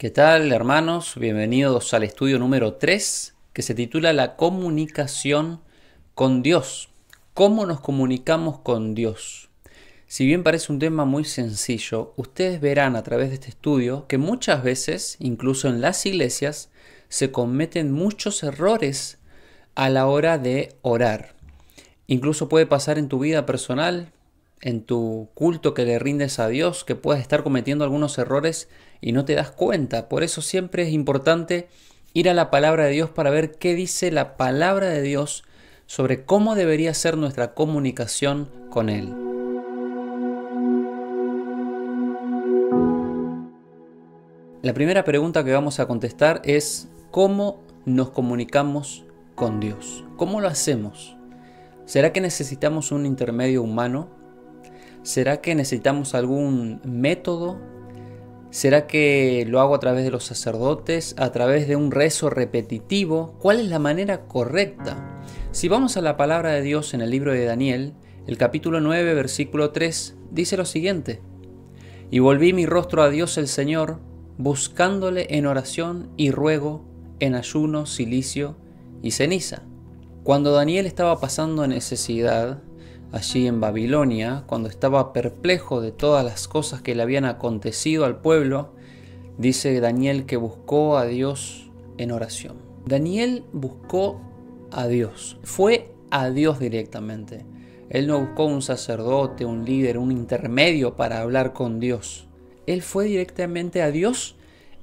¿Qué tal, hermanos? Bienvenidos al estudio número 3, que se titula La comunicación con Dios. ¿Cómo nos comunicamos con Dios? Si bien parece un tema muy sencillo, ustedes verán a través de este estudio que muchas veces, incluso en las iglesias, se cometen muchos errores a la hora de orar. Incluso puede pasar en tu vida personal, en tu culto que le rindes a Dios, que puedas estar cometiendo algunos errores y no te das cuenta. Por eso siempre es importante ir a la palabra de Dios para ver qué dice la palabra de Dios sobre cómo debería ser nuestra comunicación con Él. La primera pregunta que vamos a contestar es ¿cómo nos comunicamos con Dios? ¿Cómo lo hacemos? ¿Será que necesitamos un intermedio humano? ¿Será que necesitamos algún método? ¿Será que lo hago a través de los sacerdotes? ¿A través de un rezo repetitivo? ¿Cuál es la manera correcta? Si vamos a la palabra de Dios en el libro de Daniel, el capítulo 9, versículo 3, dice lo siguiente: Y volví mi rostro a Dios el Señor, buscándole en oración y ruego, en ayuno, cilicio y ceniza. Cuando Daniel estaba pasando necesidad, allí en Babilonia, cuando estaba perplejo de todas las cosas que le habían acontecido al pueblo, dice Daniel que buscó a Dios en oración. Daniel buscó a Dios, fue a Dios directamente. Él no buscó un sacerdote, un líder, un intermedio para hablar con Dios. Él fue directamente a Dios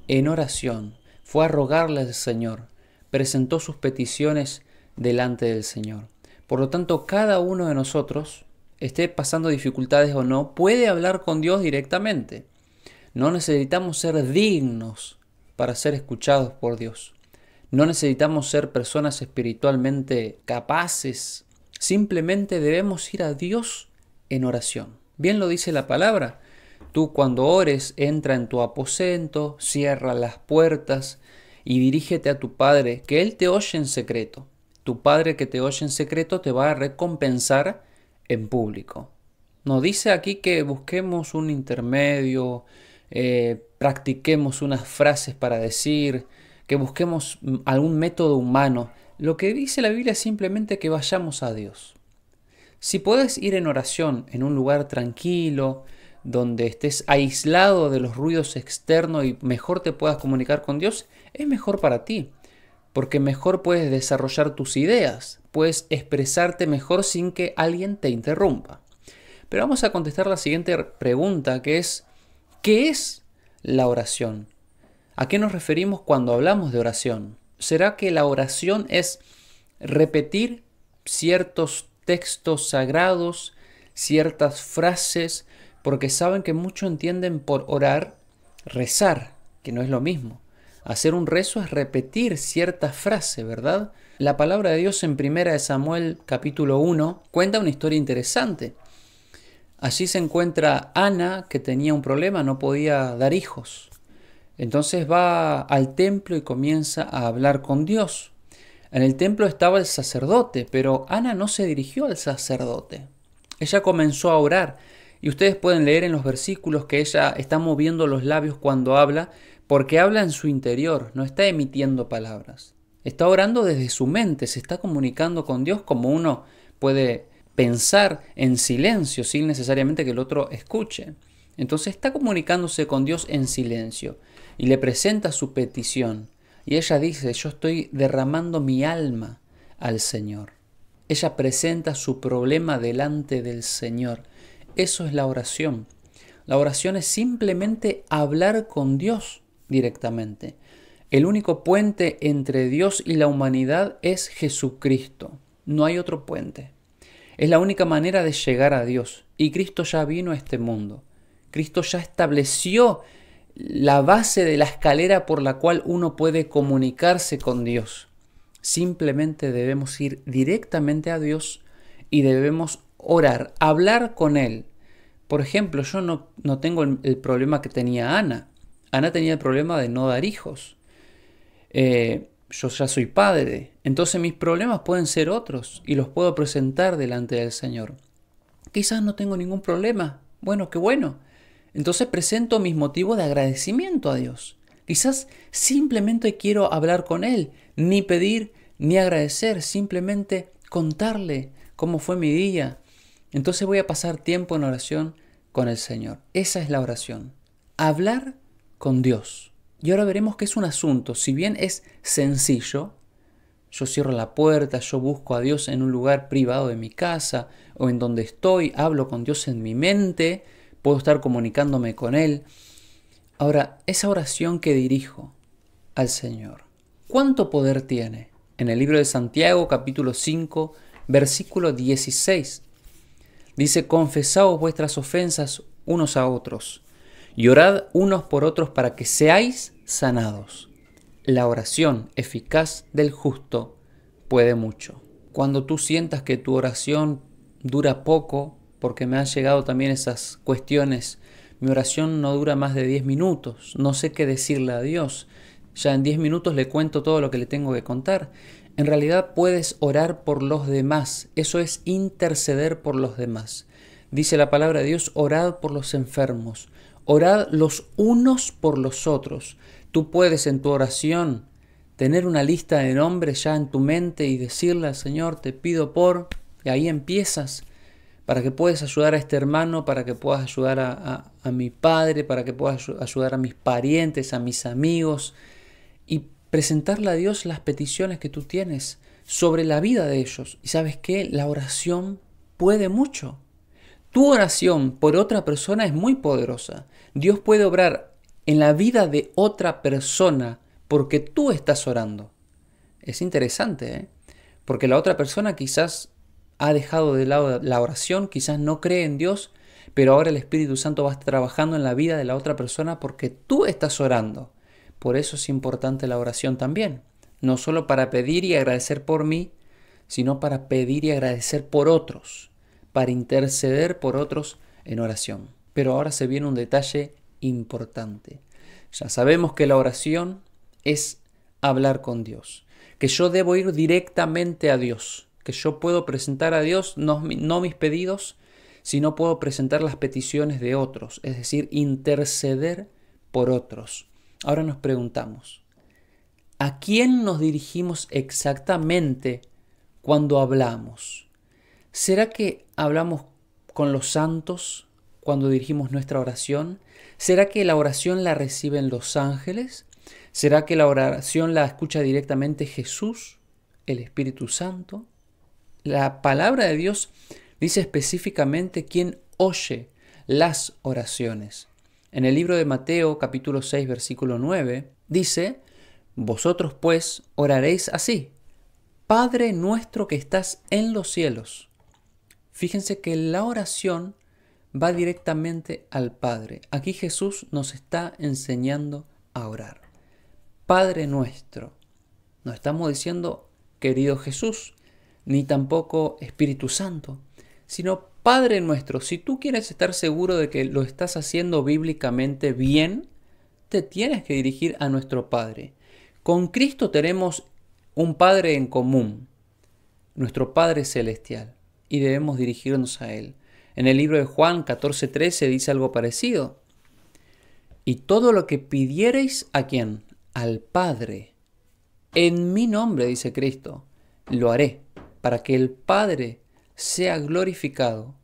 en oración, fue a rogarle al Señor, presentó sus peticiones delante del Señor. Por lo tanto, cada uno de nosotros, esté pasando dificultades o no, puede hablar con Dios directamente. No necesitamos ser dignos para ser escuchados por Dios. No necesitamos ser personas espiritualmente capaces. Simplemente debemos ir a Dios en oración. Bien lo dice la palabra. Tú cuando ores, entra en tu aposento, cierra las puertas y dirígete a tu Padre, que Él te oye en secreto. Tu Padre que te oye en secreto te va a recompensar en público. Nos dice aquí que busquemos un intermedio, practiquemos unas frases para decir, que busquemos algún método humano. Lo que dice la Biblia es simplemente que vayamos a Dios. Si puedes ir en oración en un lugar tranquilo, donde estés aislado de los ruidos externos y mejor te puedas comunicar con Dios, es mejor para ti. Porque mejor puedes desarrollar tus ideas, puedes expresarte mejor sin que alguien te interrumpa. Pero vamos a contestar la siguiente pregunta, que es ¿qué es la oración? ¿A qué nos referimos cuando hablamos de oración? ¿Será que la oración es repetir ciertos textos sagrados, ciertas frases, porque saben que muchos entienden por orar, rezar, que no es lo mismo? Hacer un rezo es repetir cierta frase, ¿verdad? La palabra de Dios en 1 Samuel capítulo 1 cuenta una historia interesante. Allí se encuentra Ana, que tenía un problema, no podía dar hijos. Entonces va al templo y comienza a hablar con Dios. En el templo estaba el sacerdote, pero Ana no se dirigió al sacerdote. Ella comenzó a orar. Y ustedes pueden leer en los versículos que ella está moviendo los labios cuando habla, porque habla en su interior, no está emitiendo palabras. Está orando desde su mente, se está comunicando con Dios como uno puede pensar en silencio sin necesariamente que el otro escuche. Entonces está comunicándose con Dios en silencio y le presenta su petición. Y ella dice, yo estoy derramando mi alma al Señor. Ella presenta su problema delante del Señor. Eso es la oración. La oración es simplemente hablar con Dios directamente. El único puente entre Dios y la humanidad es Jesucristo. No hay otro puente. Es la única manera de llegar a Dios. Y Cristo ya vino a este mundo. Cristo ya estableció la base de la escalera por la cual uno puede comunicarse con Dios. Simplemente debemos ir directamente a Dios y debemos orar, hablar con Él. Por ejemplo, yo no tengo el problema que tenía Ana. Ana tenía el problema de no dar hijos. Yo ya soy padre. Entonces mis problemas pueden ser otros y los puedo presentar delante del Señor. Quizás no tengo ningún problema. Bueno, qué bueno. Entonces presento mis motivos de agradecimiento a Dios. Quizás simplemente quiero hablar con Él, ni pedir ni agradecer, simplemente contarle cómo fue mi día. Entonces voy a pasar tiempo en oración con el Señor. Esa es la oración. Hablar con Dios. Y ahora veremos que es un asunto, si bien es sencillo, yo cierro la puerta, yo busco a Dios en un lugar privado de mi casa o en donde estoy, hablo con Dios en mi mente, puedo estar comunicándome con Él. Ahora, esa oración que dirijo al Señor, ¿cuánto poder tiene? En el libro de Santiago, capítulo 5, versículo 16, dice: confesaos vuestras ofensas unos a otros y orad unos por otros para que seáis sanados. La oración eficaz del justo puede mucho. Cuando tú sientas que tu oración dura poco, porque me han llegado también esas cuestiones, mi oración no dura más de 10 minutos, no sé qué decirle a Dios, ya en 10 minutos le cuento todo lo que le tengo que contar. En realidad puedes orar por los demás, eso es interceder por los demás. Dice la palabra de Dios: orad por los enfermos, orad los unos por los otros. Tú puedes en tu oración tener una lista de nombres ya en tu mente y decirle al Señor: te pido por... Y ahí empiezas, para que puedas ayudar a este hermano, para que puedas ayudar a mi padre, para que puedas ayudar a mis parientes, a mis amigos, y presentarle a Dios las peticiones que tú tienes sobre la vida de ellos. Y ¿sabes qué? La oración puede mucho. Tu oración por otra persona es muy poderosa. Dios puede obrar en la vida de otra persona porque tú estás orando. Es interesante, ¿eh? Porque la otra persona quizás ha dejado de lado la oración, quizás no cree en Dios, pero ahora el Espíritu Santo va a estar trabajando en la vida de la otra persona porque tú estás orando. Por eso es importante la oración también. No solo para pedir y agradecer por mí, sino para pedir y agradecer por otros, para interceder por otros en oración. Pero ahora se viene un detalle importante. Ya sabemos que la oración es hablar con Dios, que yo debo ir directamente a Dios, que yo puedo presentar a Dios no mis pedidos, sino puedo presentar las peticiones de otros, es decir, interceder por otros. Ahora nos preguntamos, ¿a quién nos dirigimos exactamente cuando hablamos? ¿Será que hablamos con los santos cuando dirigimos nuestra oración? ¿Será que la oración la reciben los ángeles? ¿Será que la oración la escucha directamente Jesús, el Espíritu Santo? La palabra de Dios dice específicamente quién oye las oraciones. En el libro de Mateo, capítulo 6, versículo 9, dice: vosotros pues oraréis así: Padre nuestro que estás en los cielos. Fíjense que la oración va directamente al Padre. Aquí Jesús nos está enseñando a orar. Padre nuestro. No estamos diciendo querido Jesús, ni tampoco Espíritu Santo, sino Padre nuestro. Si tú quieres estar seguro de que lo estás haciendo bíblicamente bien, te tienes que dirigir a nuestro Padre. Con Cristo tenemos un Padre en común, nuestro Padre Celestial, y debemos dirigirnos a Él. En el libro de Juan 14:13 dice algo parecido. Y todo lo que pidiereis, ¿a quién? Al Padre. En mi nombre, dice Cristo, lo haré, para que el Padre sea glorificado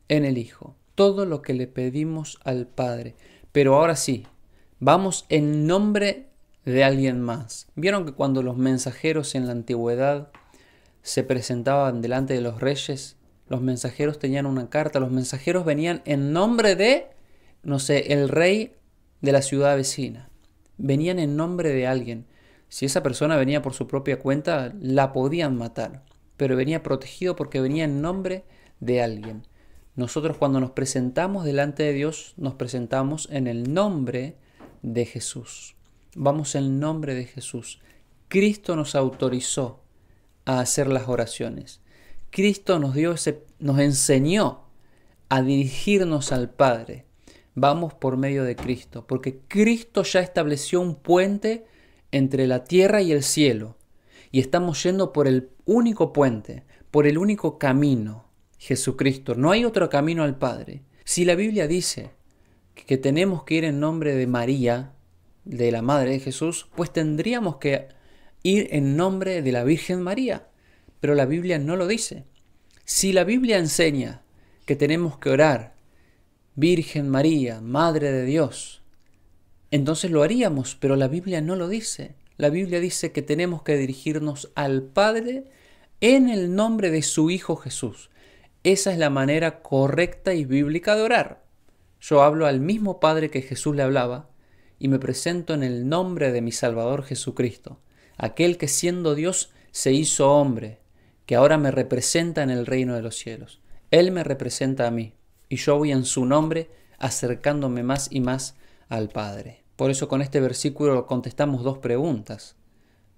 en el Hijo. Todo lo que le pedimos al Padre. Pero ahora sí, vamos en nombre de alguien más. ¿Vieron que cuando los mensajeros en la antigüedad se presentaban delante de los reyes, los mensajeros tenían una carta, los mensajeros venían en nombre de, no sé, el rey de la ciudad vecina? Venían en nombre de alguien. Si esa persona venía por su propia cuenta, la podían matar, pero venía protegido porque venía en nombre de alguien. Nosotros cuando nos presentamos delante de Dios, nos presentamos en el nombre de Jesús. Vamos en el nombre de Jesús. Cristo nos autorizó a hacer las oraciones. Cristo nos enseñó a dirigirnos al Padre. Vamos por medio de Cristo, porque Cristo ya estableció un puente entre la tierra y el cielo, y estamos yendo por el único puente, por el único camino, Jesucristo. No hay otro camino al Padre. Si la Biblia dice que tenemos que ir en nombre de María, de la Madre de Jesús, pues tendríamos que ir en nombre de la Virgen María. Pero la Biblia no lo dice. Si la Biblia enseña que tenemos que orar, Virgen María, Madre de Dios, entonces lo haríamos, pero la Biblia no lo dice. La Biblia dice que tenemos que dirigirnos al Padre en el nombre de su Hijo Jesús. Esa es la manera correcta y bíblica de orar. Yo hablo al mismo Padre que Jesús le hablaba y me presento en el nombre de mi Salvador Jesucristo, aquel que siendo Dios se hizo hombre, que ahora me representa en el reino de los cielos. Él me representa a mí y yo voy en su nombre acercándome más y más al Padre. Por eso con este versículo contestamos dos preguntas.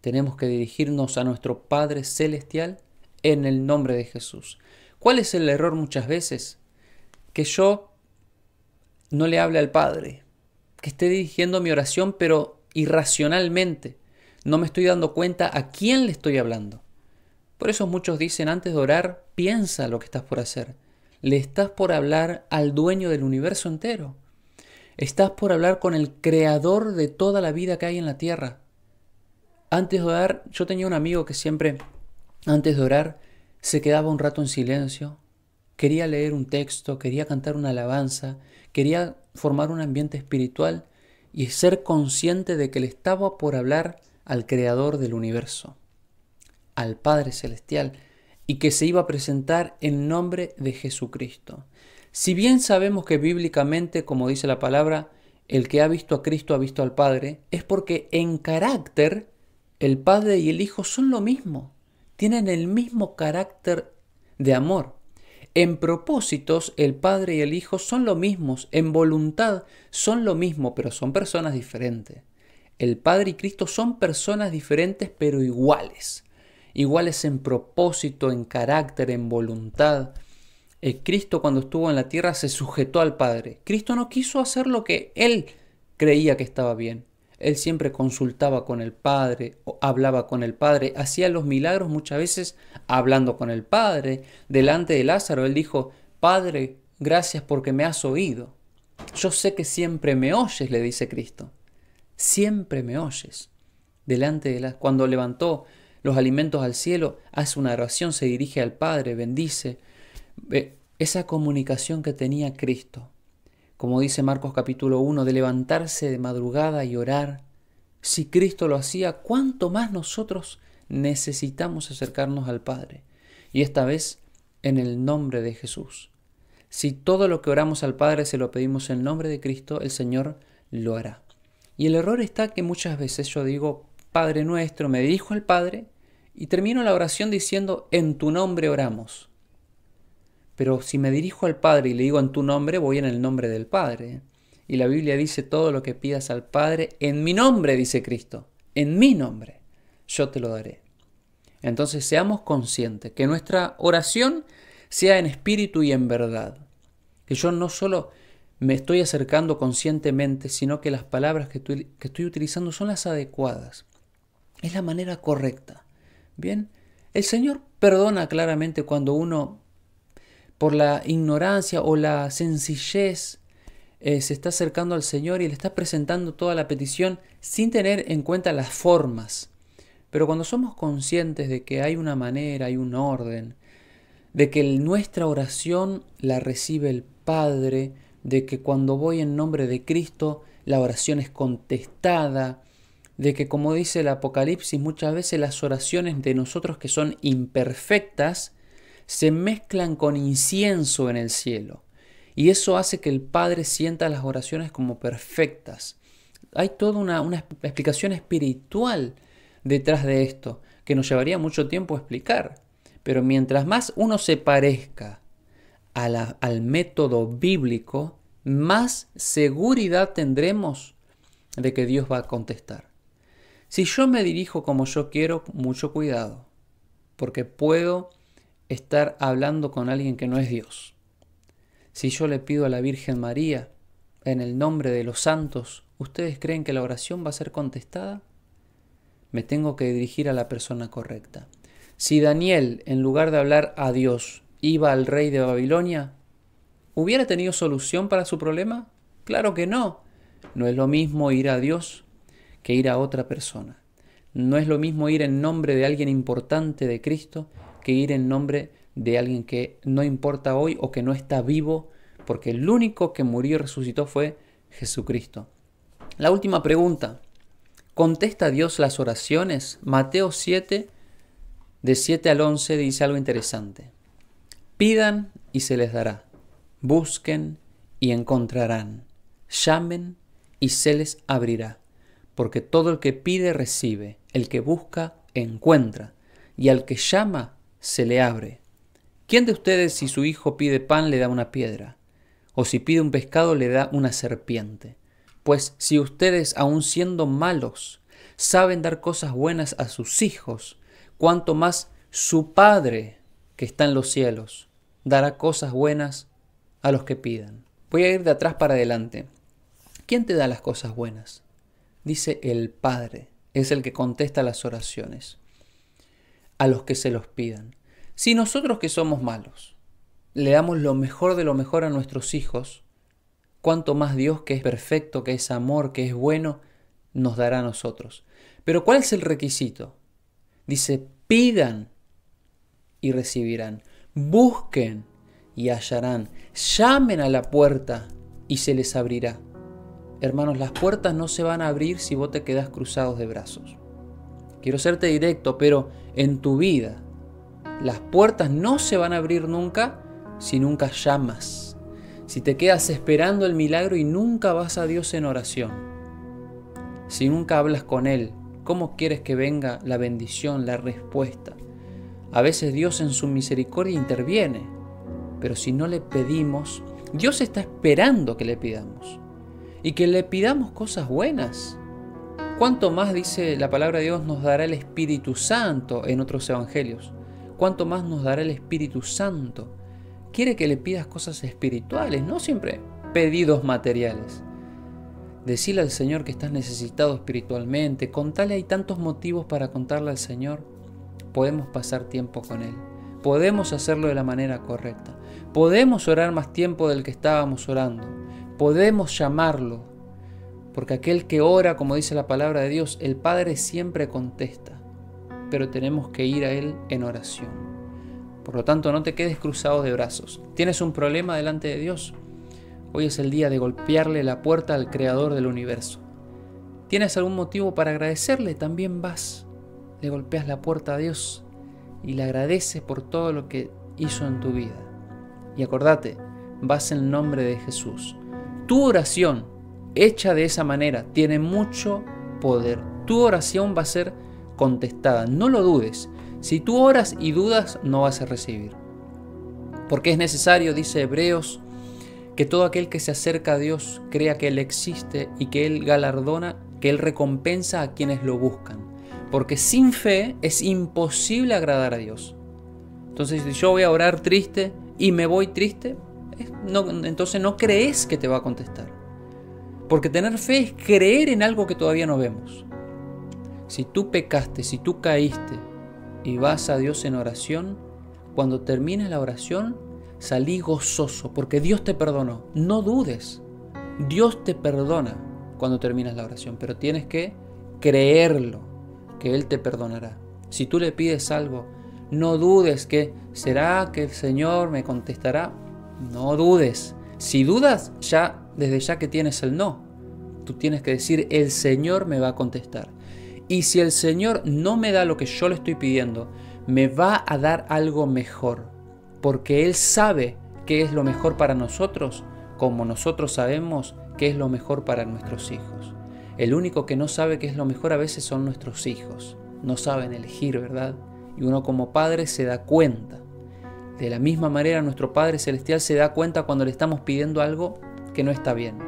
Tenemos que dirigirnos a nuestro Padre Celestial en el nombre de Jesús. ¿Cuál es el error muchas veces? Que yo no le hable al Padre, que esté dirigiendo mi oración pero irracionalmente. No me estoy dando cuenta a quién le estoy hablando. Por eso muchos dicen, antes de orar, piensa lo que estás por hacer. Le estás por hablar al dueño del universo entero. Estás por hablar con el creador de toda la vida que hay en la tierra. Antes de orar, yo tenía un amigo que siempre, antes de orar, se quedaba un rato en silencio. Quería leer un texto, quería cantar una alabanza, quería formar un ambiente espiritual y ser consciente de que le estaba por hablar al creador del universo, al Padre Celestial, y que se iba a presentar en nombre de Jesucristo. Si bien sabemos que bíblicamente, como dice la palabra, el que ha visto a Cristo ha visto al Padre, es porque en carácter el Padre y el Hijo son lo mismo, tienen el mismo carácter de amor. En propósitos el Padre y el Hijo son lo mismos, en voluntad son lo mismo, pero son personas diferentes. El Padre y Cristo son personas diferentes pero iguales. Iguales en propósito, en carácter, en voluntad. Cristo cuando estuvo en la tierra se sujetó al Padre. Cristo no quiso hacer lo que Él creía que estaba bien. Él siempre consultaba con el Padre, o hablaba con el Padre, hacía los milagros muchas veces hablando con el Padre. Delante de Lázaro Él dijo, Padre, gracias porque me has oído. Yo sé que siempre me oyes, le dice Cristo. Siempre me oyes. Cuando levantó los alimentos al cielo, hace una oración, se dirige al Padre, bendice. Esa comunicación que tenía Cristo, como dice Marcos capítulo 1, de levantarse de madrugada y orar. Si Cristo lo hacía, ¿cuánto más nosotros necesitamos acercarnos al Padre? Y esta vez en el nombre de Jesús. Si todo lo que oramos al Padre se lo pedimos en nombre de Cristo, el Señor lo hará. Y el error está que muchas veces yo digo, Padre nuestro, me dirijo al Padre y termino la oración diciendo, en tu nombre oramos. Pero si me dirijo al Padre y le digo en tu nombre, voy en el nombre del Padre. Y la Biblia dice, todo lo que pidas al Padre, en mi nombre, dice Cristo, en mi nombre, yo te lo daré. Entonces seamos conscientes que nuestra oración sea en espíritu y en verdad. Que yo no solo me estoy acercando conscientemente, sino que las palabras que estoy utilizando son las adecuadas. Es la manera correcta. Bien, el Señor perdona claramente cuando uno, por la ignorancia o la sencillez, se está acercando al Señor y le está presentando toda la petición sin tener en cuenta las formas. Pero cuando somos conscientes de que hay una manera, hay un orden, de que nuestra oración la recibe el Padre, de que cuando voy en nombre de Cristo la oración es contestada, de que como dice el Apocalipsis, muchas veces las oraciones de nosotros que son imperfectas se mezclan con incienso en el cielo. Y eso hace que el Padre sienta las oraciones como perfectas. Hay toda una explicación espiritual detrás de esto, que nos llevaría mucho tiempo explicar. Pero mientras más uno se parezca al método bíblico, más seguridad tendremos de que Dios va a contestar. Si yo me dirijo como yo quiero, mucho cuidado, porque puedo estar hablando con alguien que no es Dios. Si yo le pido a la Virgen María, en el nombre de los santos, ¿ustedes creen que la oración va a ser contestada? Me tengo que dirigir a la persona correcta. Si Daniel, en lugar de hablar a Dios, iba al rey de Babilonia, ¿hubiera tenido solución para su problema? Claro que no. No es lo mismo ir a Dios que ir a otra persona. No es lo mismo ir en nombre de alguien importante de Cristo que ir en nombre de alguien que no importa hoy o que no está vivo, porque el único que murió y resucitó fue Jesucristo. La última pregunta. ¿Contesta Dios las oraciones? Mateo 7, de 7 al 11, dice algo interesante. Pidan y se les dará. Busquen y encontrarán. Llamen y se les abrirá. Porque todo el que pide recibe, el que busca encuentra, y al que llama se le abre. ¿Quién de ustedes si su hijo pide pan le da una piedra? ¿O si pide un pescado le da una serpiente? Pues si ustedes, aun siendo malos, saben dar cosas buenas a sus hijos, cuánto más su Padre que está en los cielos dará cosas buenas a los que pidan. Voy a ir de atrás para adelante. ¿Quién te da las cosas buenas? Dice el Padre, es el que contesta las oraciones a los que se los pidan. Si nosotros que somos malos le damos lo mejor de lo mejor a nuestros hijos, cuánto más Dios, que es perfecto, que es amor, que es bueno, nos dará a nosotros. Pero ¿cuál es el requisito? Dice, pidan y recibirán. Busquen y hallarán. Llamen a la puerta y se les abrirá. Hermanos, las puertas no se van a abrir si vos te quedás cruzados de brazos. Quiero serte directo, pero en tu vida, las puertas no se van a abrir nunca si nunca llamas. Si te quedas esperando el milagro y nunca vas a Dios en oración. Si nunca hablas con Él, ¿cómo quieres que venga la bendición, la respuesta? A veces Dios en su misericordia interviene, pero si no le pedimos, Dios está esperando que le pidamos. Y que le pidamos cosas buenas. ¿Cuánto más, dice la palabra de Dios, nos dará el Espíritu Santo en otros evangelios? ¿Cuánto más nos dará el Espíritu Santo? Quiere que le pidas cosas espirituales, no siempre pedidos materiales. Decile al Señor que estás necesitado espiritualmente. Contale, hay tantos motivos para contarle al Señor. Podemos pasar tiempo con Él. Podemos hacerlo de la manera correcta. Podemos orar más tiempo del que estábamos orando. Podemos llamarlo. Porque aquel que ora, como dice la palabra de Dios, el Padre siempre contesta. Pero tenemos que ir a Él en oración. Por lo tanto, no te quedes cruzado de brazos. ¿Tienes un problema delante de Dios? Hoy es el día de golpearle la puerta al Creador del universo. ¿Tienes algún motivo para agradecerle? También vas, le golpeas la puerta a Dios y le agradeces por todo lo que hizo en tu vida. Y acordate, vas en nombre de Jesús. Tu oración, hecha de esa manera, tiene mucho poder. Tu oración va a ser contestada, no lo dudes. Si tú oras y dudas, no vas a recibir. Porque es necesario, dice Hebreos, que todo aquel que se acerca a Dios crea que Él existe y que Él galardona, que Él recompensa a quienes lo buscan. Porque sin fe es imposible agradar a Dios. Entonces, si yo voy a orar triste y me voy triste, entonces no crees que te va a contestar. Porque tener fe es creer en algo que todavía no vemos. Si tú pecaste, si tú caíste y vas a Dios en oración, cuando termines la oración, salí gozoso porque Dios te perdonó. No dudes. Dios te perdona cuando terminas la oración, pero tienes que creerlo, que Él te perdonará. Si tú le pides algo, no dudes que ¿será que el Señor me contestará? No dudes. Si dudas, desde ya que tienes el no. Tú tienes que decir, el Señor me va a contestar. Y si el Señor no me da lo que yo le estoy pidiendo, me va a dar algo mejor. Porque Él sabe qué es lo mejor para nosotros, como nosotros sabemos qué es lo mejor para nuestros hijos. El único que no sabe qué es lo mejor a veces son nuestros hijos. No saben elegir, ¿verdad? Y uno como padre se da cuenta. De la misma manera nuestro Padre Celestial se da cuenta cuando le estamos pidiendo algo que no está bien.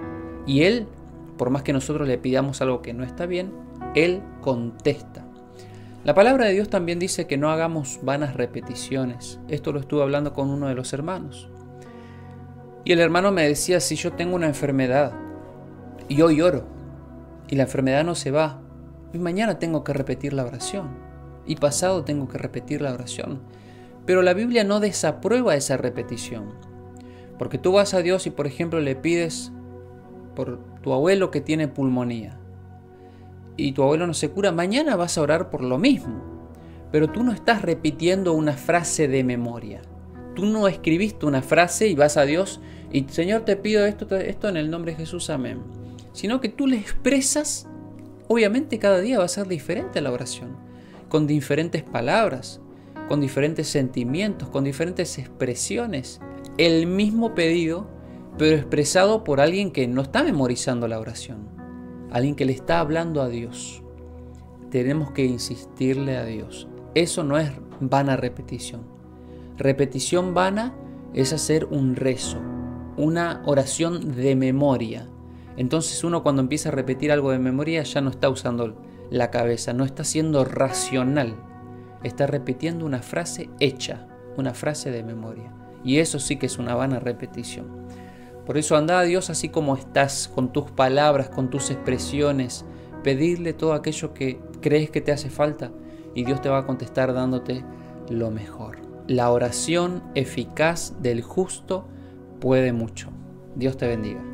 Y Él, por más que nosotros le pidamos algo que no está bien, Él contesta. La palabra de Dios también dice que no hagamos vanas repeticiones. Esto lo estuve hablando con uno de los hermanos. Y el hermano me decía, si yo tengo una enfermedad y hoy oro y la enfermedad no se va, y mañana tengo que repetir la oración y pasado tengo que repetir la oración. Pero la Biblia no desaprueba esa repetición. Porque tú vas a Dios y, por ejemplo, le pides por tu abuelo que tiene pulmonía. y tu abuelo no se cura, mañana vas a orar por lo mismo. Pero tú no estás repitiendo una frase de memoria. Tú no escribiste una frase y vas a Dios y Señor, te pido esto en el nombre de Jesús, amén. Sino que tú le expresas, obviamente cada día va a ser diferente la oración, con diferentes palabras, con diferentes sentimientos, con diferentes expresiones. El mismo pedido, pero expresado por alguien que no está memorizando la oración, alguien que le está hablando a Dios. Tenemos que insistirle a Dios. Eso no es vana repetición. Repetición vana es hacer un rezo, una oración de memoria. Entonces uno cuando empieza a repetir algo de memoria ya no está usando la cabeza, no está siendo racional. Está repitiendo una frase hecha, una frase de memoria. Y eso sí que es una vana repetición. Por eso anda a Dios así como estás, con tus palabras, con tus expresiones. Pedirle todo aquello que crees que te hace falta y Dios te va a contestar dándote lo mejor. La oración eficaz del justo puede mucho. Dios te bendiga.